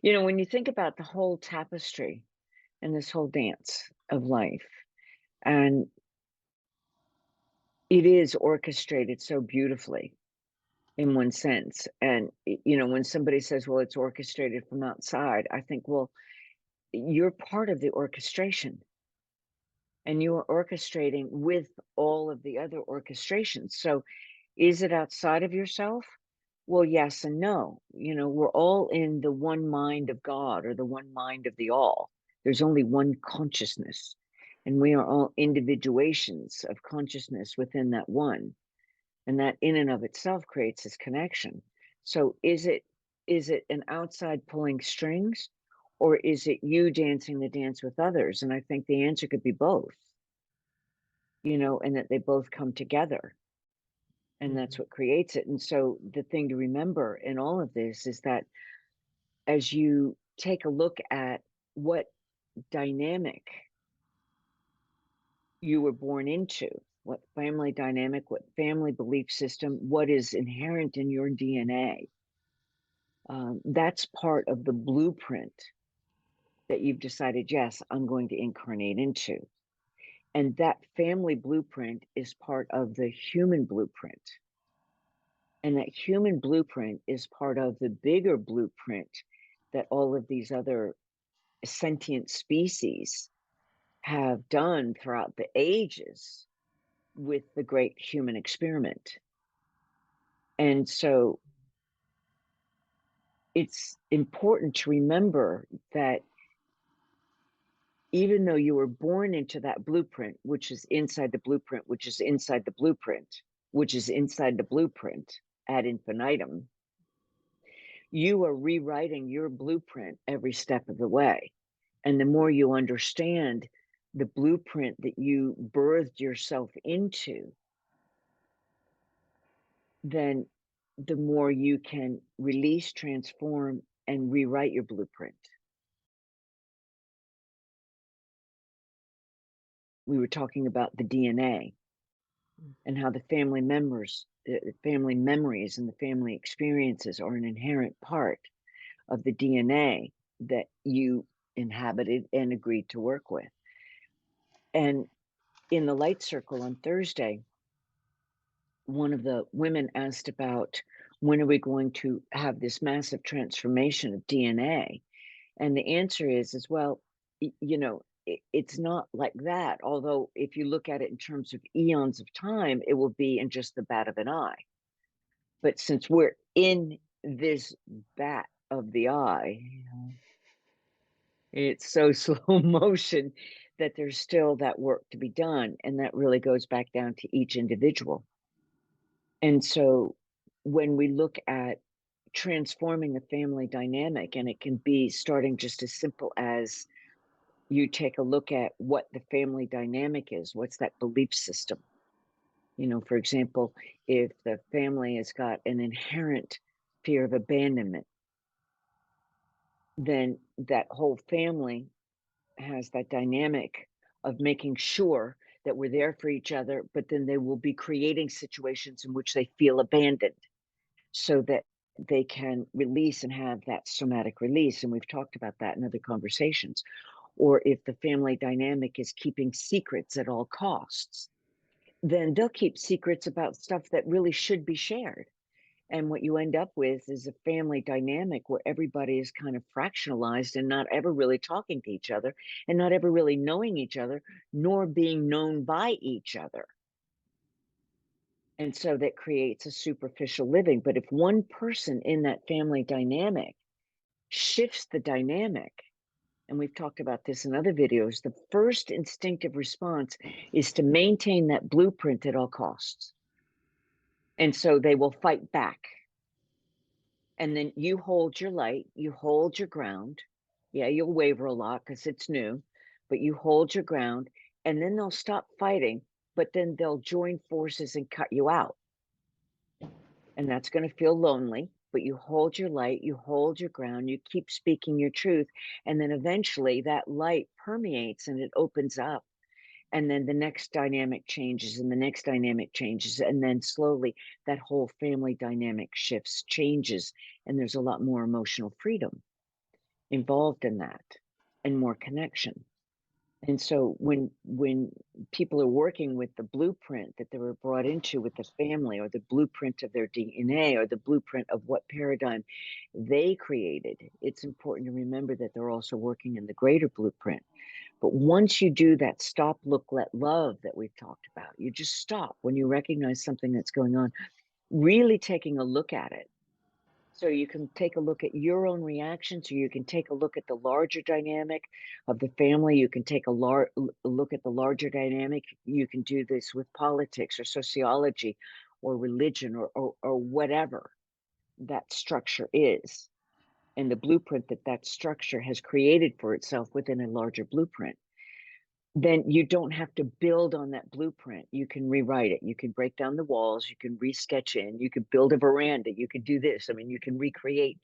When you think about the whole tapestry and this whole dance of life, and it is orchestrated so beautifully in one sense. And, when somebody says, well, it's orchestrated from outside, I think, well, you're part of the orchestration and you are orchestrating with all of the other orchestrations. So is it outside of yourself? Well, yes and no. We're all in the one mind of God or the one mind of the all. There's only one consciousness, and we are all individuations of consciousness within that one. And that in and of itself creates this connection. So is it an outside pulling strings, or is it you dancing the dance with others? And I think the answer could be both, and that they both come together. And that's Mhm. what creates it. And so the thing to remember in all of this is that as you take a look at what dynamic you were born into, what family dynamic, what family belief system, what is inherent in your DNA, that's part of the blueprint that you've decided, yes, I'm going to incarnate into. And that family blueprint is part of the human blueprint. And that human blueprint is part of the bigger blueprint that all of these other sentient species have done throughout the ages with the great human experiment. And so it's important to remember that even though you were born into that blueprint, which is inside the blueprint, which is inside the blueprint, which is inside the blueprint ad infinitum, you are rewriting your blueprint every step of the way. And the more you understand the blueprint that you birthed yourself into, then the more you can release, transform, and rewrite your blueprint. We were talking about the DNA and how the family memories and the family experiences are an inherent part of the DNA that you inhabited and agreed to work with. And in the light circle on Thursday, one of the women asked about when are we going to have this massive transformation of DNA? And the answer is well, it's not like that. Although if you look at it in terms of eons of time, it will be in just the bat of an eye. But since we're in this bat of the eye, it's so slow motion that there's still that work to be done. And that really goes back down to each individual. And so when we look at transforming the family dynamic, and it can be starting just as simple as you take a look at what the family dynamic is, what's that belief system? For example, if the family has got an inherent fear of abandonment, then that whole family has that dynamic of making sure that we're there for each other, but then they will be creating situations in which they feel abandoned so that they can release and have that somatic release. And we've talked about that in other conversations. Or if the family dynamic is keeping secrets at all costs, then they'll keep secrets about stuff that really should be shared. And what you end up with is a family dynamic where everybody is kind of fractionalized and not ever really talking to each other and not ever really knowing each other, nor being known by each other. And so that creates a superficial living. But if one person in that family dynamic shifts the dynamic, and we've talked about this in other videos, the first instinctive response is to maintain that blueprint at all costs. And so they will fight back. And then you hold your light, you hold your ground. Yeah, you'll waver a lot because it's new, but you hold your ground, and then they'll stop fighting, but then they'll join forces and cut you out. And that's going to feel lonely, but you hold your light, you hold your ground, you keep speaking your truth. And then eventually that light permeates and it opens up. And then the next dynamic changes and the next dynamic changes. And then slowly that whole family dynamic shifts, changes, and there's a lot more emotional freedom. involved in that and more connection. And so when people are working with the blueprint that they were brought into with the family, or the blueprint of their DNA, or the blueprint of what paradigm they created, it's important to remember that they're also working in the greater blueprint. But once you do that stop, look, let love that we've talked about, you just stop when you recognize something that's going on, really taking a look at it. So you can take a look at your own reactions, or you can take a look at the larger dynamic of the family. You can take a look at the larger dynamic. You can do this with politics or sociology or religion, or whatever that structure is, and the blueprint that that structure has created for itself within a larger blueprint. Then you don't have to build on that blueprint. You can rewrite it. You can break down the walls. You can resketch in. You could build a veranda. You could do this. I mean, you can recreate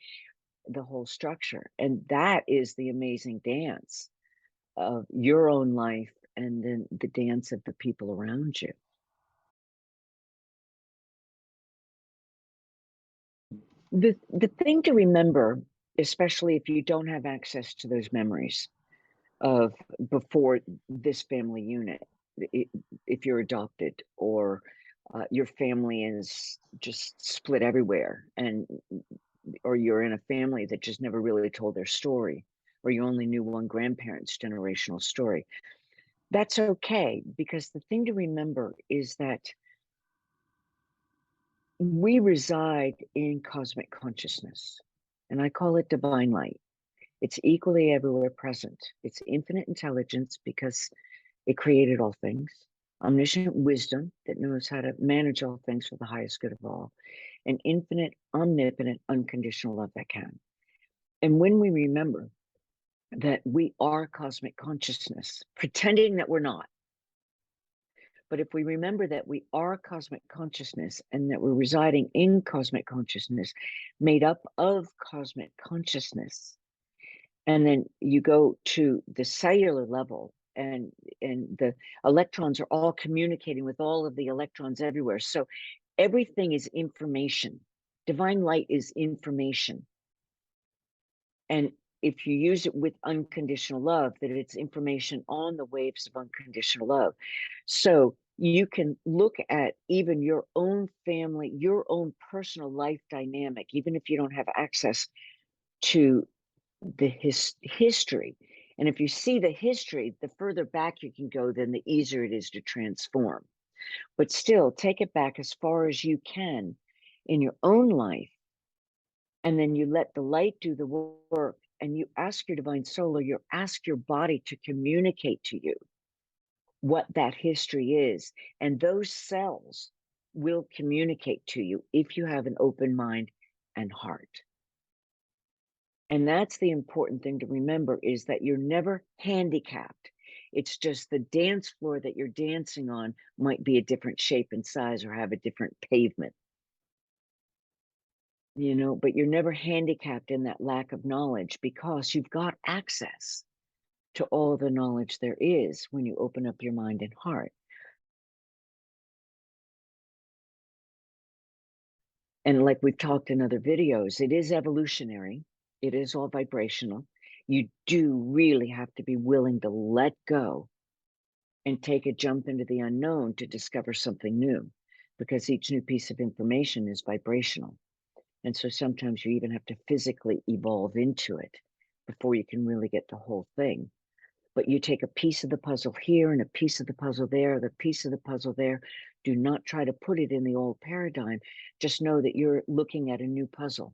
the whole structure. And that is the amazing dance of your own life, and then the dance of the people around you. The thing to remember, especially if you don't have access to those memories of before this family unit, i- if you're adopted, or your family is just split everywhere, and or you're in a family that just never really told their story, or you only knew one grandparent's generational story. That's okay, because the thing to remember is that we reside in cosmic consciousness, and I call it divine light. It's equally everywhere present. It's infinite intelligence because it created all things, omniscient wisdom that knows how to manage all things for the highest good of all, and infinite, omnipotent, unconditional love that can. And when we remember that we are cosmic consciousness, pretending that we're not, but if we remember that we are cosmic consciousness, and that we're residing in cosmic consciousness, made up of cosmic consciousness, and then you go to the cellular level, and the electrons are all communicating with all of the electrons everywhere. So everything is information. Divine light is information. And if you use it with unconditional love, that it's information on the waves of unconditional love. So you can look at even your own family, your own personal life dynamic, even if you don't have access to the history. And if you see the history, the further back you can go, then the easier it is to transform. But still, take it back as far as you can in your own life, and then you let the light do the work, and you ask your divine soul, or you ask your body to communicate to you what that history is. And those cells will communicate to you if you have an open mind and heart. And that's the important thing to remember, is that you're never handicapped. It's just the dance floor that you're dancing on might be a different shape and size, or have a different pavement, but you're never handicapped in that lack of knowledge, because you've got access to all the knowledge there is when you open up your mind and heart. And like we've talked in other videos, it is evolutionary. It is all vibrational. You do really have to be willing to let go and take a jump into the unknown to discover something new, because each new piece of information is vibrational. And so sometimes you even have to physically evolve into it before you can really get the whole thing. But you take a piece of the puzzle here, and a piece of the puzzle there, the piece of the puzzle there. Do not try to put it in the old paradigm. Just know that you're looking at a new puzzle.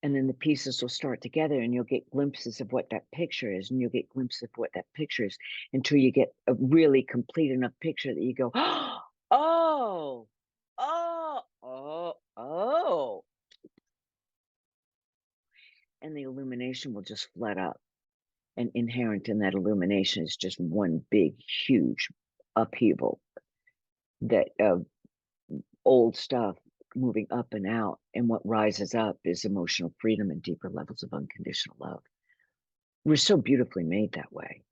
And then the pieces will start together, and you'll get glimpses of what that picture is, and you'll get glimpses of what that picture is, until you get a really complete enough picture that you go, oh, oh, oh, oh. And the illumination will just flood up. And inherent in that illumination is just one big, huge upheaval, that old stuff moving up and out. And what rises up is emotional freedom and deeper levels of unconditional love. We're so beautifully made that way.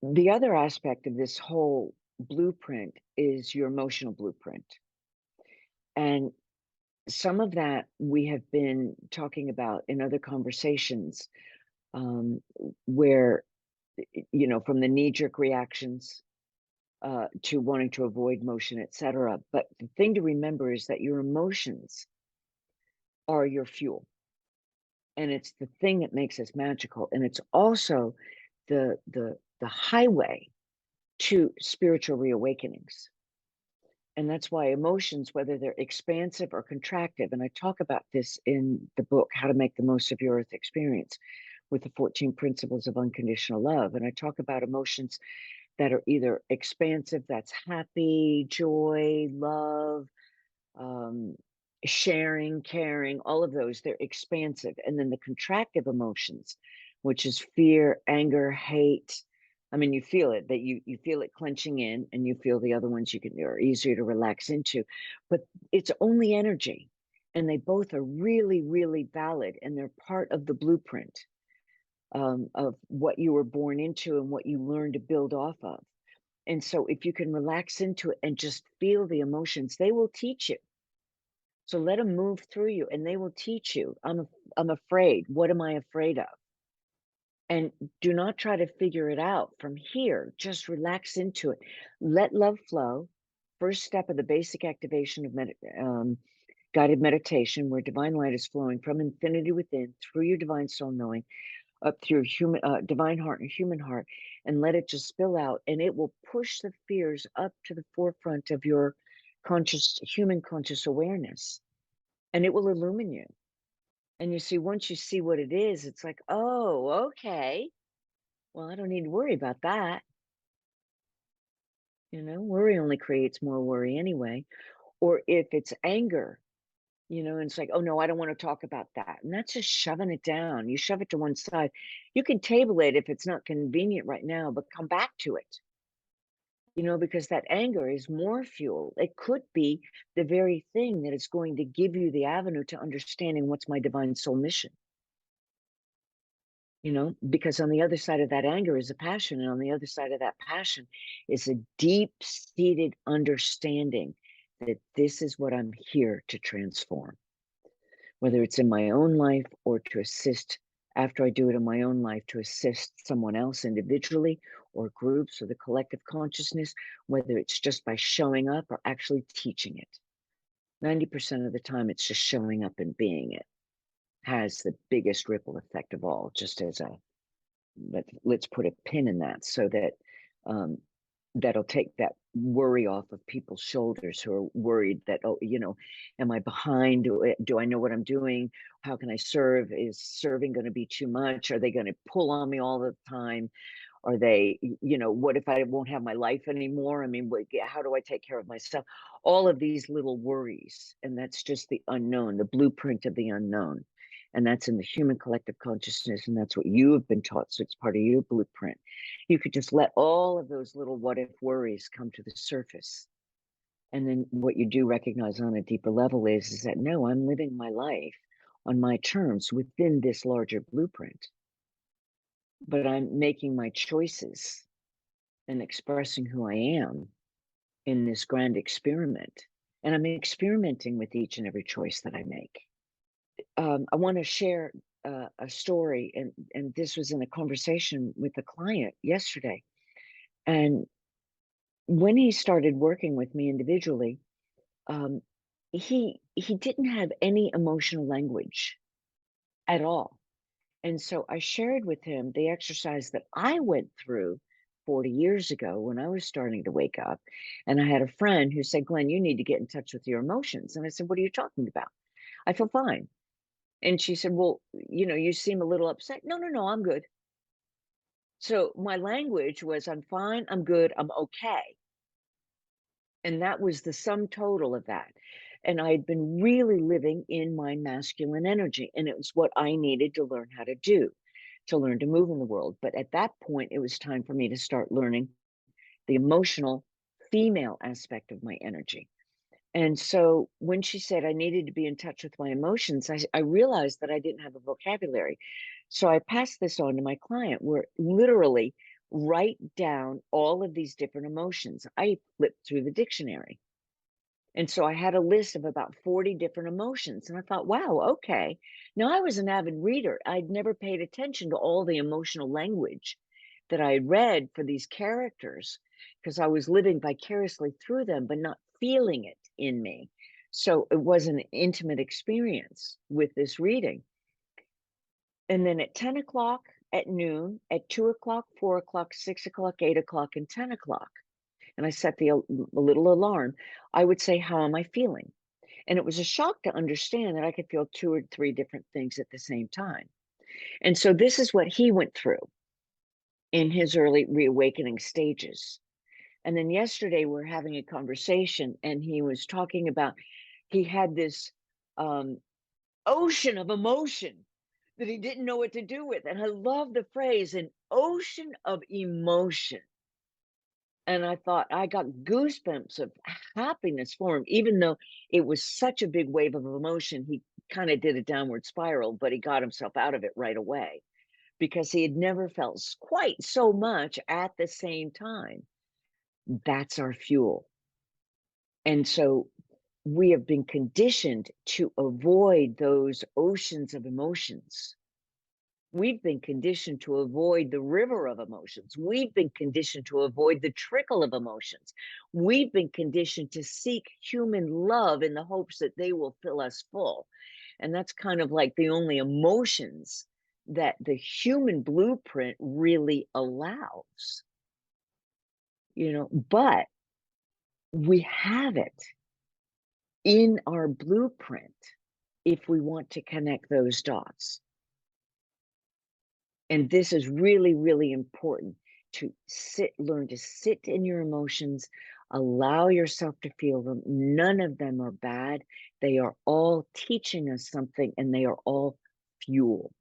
The other aspect of this whole blueprint is your emotional blueprint. And some of that we have been talking about in other conversations, um, where, from the knee jerk reactions to wanting to avoid motion, etc. But the thing to remember is that your emotions are your fuel, and it's the thing that makes us magical, and it's also the highway to spiritual reawakenings. And that's why emotions, whether they're expansive or contractive, and I talk about this in the book, How to Make the Most of Your Earth Experience, with the 14 Principles of Unconditional Love. And I talk about emotions that are either expansive, that's happy, joy, love, um, sharing, caring, all of those, they're expansive. And then the contractive emotions, which is fear, anger, hate. I mean, you feel it, that you feel it clenching in, and you feel the other ones are easier to relax into. But it's only energy. And they both are really, really valid. And they're part of the blueprint of what you were born into and what you learn to build off of. And so if you can relax into it and just feel the emotions, they will teach you. So let them move through you and they will teach you. I'm afraid. What am I afraid of? And do not try to figure it out from here. Just relax into it. Let love flow. First step of the basic activation of guided meditation, where divine light is flowing from infinity within through your divine soul knowing up through human divine heart and human heart, and let it just spill out, and it will push the fears up to the forefront of your human conscious awareness, and it will illumine you. And you see, once you see what it is, it's like, oh, okay, well, I don't need to worry about that. Worry only creates more worry anyway. Or if it's anger, and it's like, oh no, I don't want to talk about that. And that's just shoving it down. You shove it to one side. You can table it if it's not convenient right now, but come back to it, because that anger is more fuel. It could be the very thing that is going to give you the avenue to understanding what's my divine soul mission. Because on the other side of that anger is a passion, and on the other side of that passion is a deep seated understanding that this is what I'm here to transform, whether it's in my own life or to assist after I do it in my own life, to assist someone else individually or groups or the collective consciousness, whether it's just by showing up or actually teaching it. 90% of the time, it's just showing up and being it has the biggest ripple effect of all, just as let's put a pin in that, so that um, that'll take that worry off of people's shoulders who are worried that, oh, am I behind? Do I know what I'm doing? How can I serve? Is serving going to be too much? Are they going to pull on me all the time? Are they, what if I won't have my life anymore? I mean, how do I take care of myself? All of these little worries. And that's just the unknown, the blueprint of the unknown. And that's in the human collective consciousness. And that's what you have been taught. So it's part of your blueprint. You could just let all of those little what if worries come to the surface. And then what you do recognize on a deeper level is that no, I'm living my life on my terms within this larger blueprint. But I'm making my choices and expressing who I am in this grand experiment. And I'm experimenting with each and every choice that I make. I want to share a story, and this was in a conversation with a client yesterday. And when he started working with me individually, um, he didn't have any emotional language at all. And so I shared with him the exercise that I went through 40 years ago when I was starting to wake up. And I had a friend who said, Glenn, you need to get in touch with your emotions. And I said, what are you talking about? I feel fine. And she said, well, you seem a little upset. No, no, no, I'm good. So my language was, I'm fine, I'm good, I'm okay. And that was the sum total of that. And I had been really living in my masculine energy, and it was what I needed to learn how to do, to learn to move in the world. But at that point, it was time for me to start learning the emotional female aspect of my energy. And so when she said I needed to be in touch with my emotions, I realized that I didn't have a vocabulary. So I passed this on to my client, where literally write down all of these different emotions. I flipped through the dictionary And so I had a list of about 40 different emotions. And I thought, wow, okay. Now I was an avid reader. I'd never paid attention to all the emotional language that I had read for these characters because I was living vicariously through them, but not feeling it in me. So it was an intimate experience with this reading. And then at 10 o'clock, at noon, at 2 o'clock, 4 o'clock, 6 o'clock, 8 o'clock, and 10 o'clock, and I set the a little alarm, I would say, how am I feeling? And it was a shock to understand that I could feel 2 or 3 different things at the same time. And so this is what he went through in his early reawakening stages. And then yesterday we're having a conversation and he was talking about he had this um, ocean of emotion that he didn't know what to do with. And I love the phrase an ocean of emotion. And I thought I got goosebumps of happiness for him, even though it was such a big wave of emotion. He kind of did a downward spiral, but he got himself out of it right away because he had never felt quite so much at the same time. That's our fuel. And so we have been conditioned to avoid those oceans of emotions. We've been conditioned to avoid the river of emotions. We've been conditioned to avoid the trickle of emotions. We've been conditioned to seek human love in the hopes that they will fill us full. And that's kind of like the only emotions that the human blueprint really allows, but we have it in our blueprint if we want to connect those dots. And this is really, really important to learn to sit in your emotions, allow yourself to feel them. None of them are bad. They are all teaching us something, and they are all fuel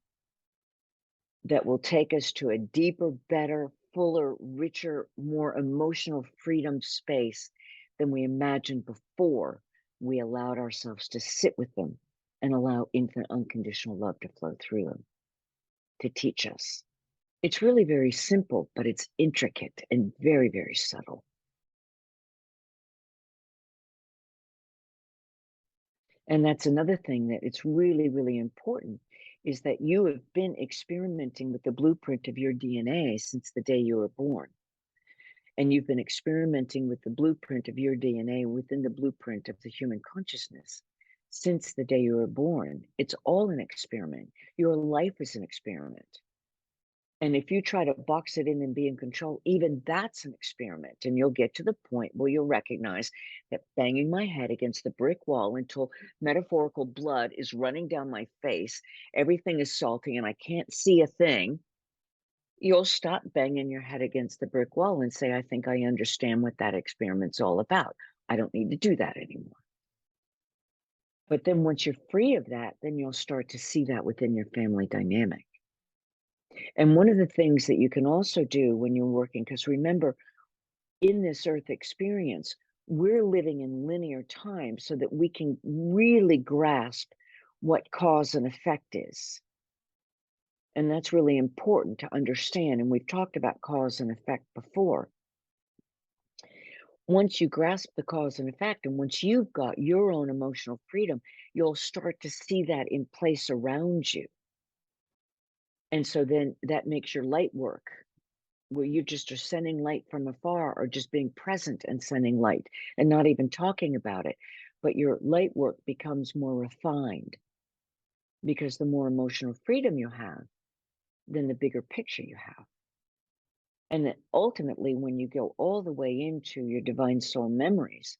that will take us to a deeper, better, fuller, richer, more emotional freedom space than we imagined before we allowed ourselves to sit with them and allow infinite unconditional love to flow through them to teach us. It's really very simple, but it's intricate and very, very subtle. And that's another thing that it's really, really important is that you have been experimenting with the blueprint of your DNA since the day you were born. And you've been experimenting with the blueprint of your DNA within the blueprint of the human consciousness since the day you were born. It's all an experiment. Your life is an experiment. And if you try to box it in and be in control, even that's an experiment. And you'll get to the point where you'll recognize that banging my head against the brick wall until metaphorical blood is running down my face, everything is salty, and I can't see a thing. You'll stop banging your head against the brick wall and say, I think I understand what that experiment's all about. I don't need to do that anymore. But then once you're free of that, then you'll start to see that within your family dynamic. And one of the things that you can also do when you're working, because remember, in this earth experience, we're living in linear time so that we can really grasp what cause and effect is. And that's really important to understand. And we've talked about cause and effect before. Once you grasp the cause and effect, and once you've got your own emotional freedom, you'll start to see that in place around you. And so then that makes your light work where you just are sending light from afar or just being present and sending light and not even talking about it. But your light work becomes more refined because the more emotional freedom you have, then the bigger picture you have. And then ultimately, when you go all the way into your divine soul memories,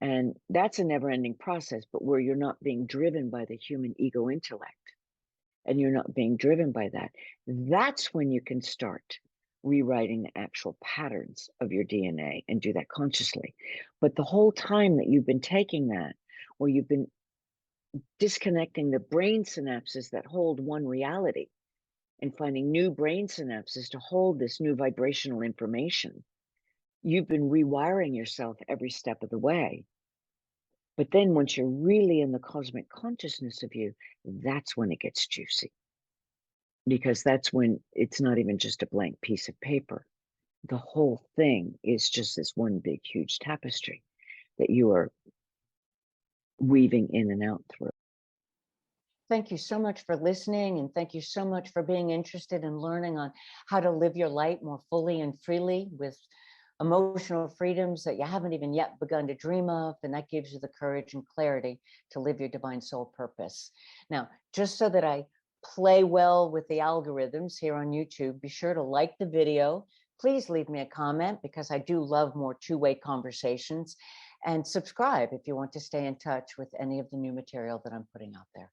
and that's a never ending process, but where you're not being driven by the human ego intellect and you're not being driven by that, that's when you can start rewriting the actual patterns of your DNA and do that consciously. But the whole time that you've been taking that, where you've been disconnecting the brain synapses that hold one reality and finding new brain synapses to hold this new vibrational information, you've been rewiring yourself every step of the way. But then once you're really in the cosmic consciousness of you, that's when it gets juicy. Because that's when it's not even just a blank piece of paper. The whole thing is just this one big, huge tapestry that you are weaving in and out through. Thank you so much for listening, and thank you so much for being interested in learning on how to live your light more fully and freely with emotional freedoms that you haven't even yet begun to dream of. And that gives you the courage and clarity to live your divine soul purpose. Now, just so that I play well with the algorithms here on YouTube, be sure to like the video. Please leave me a comment, because I do love more two-way conversations, and subscribe if you want to stay in touch with any of the new material that I'm putting out there.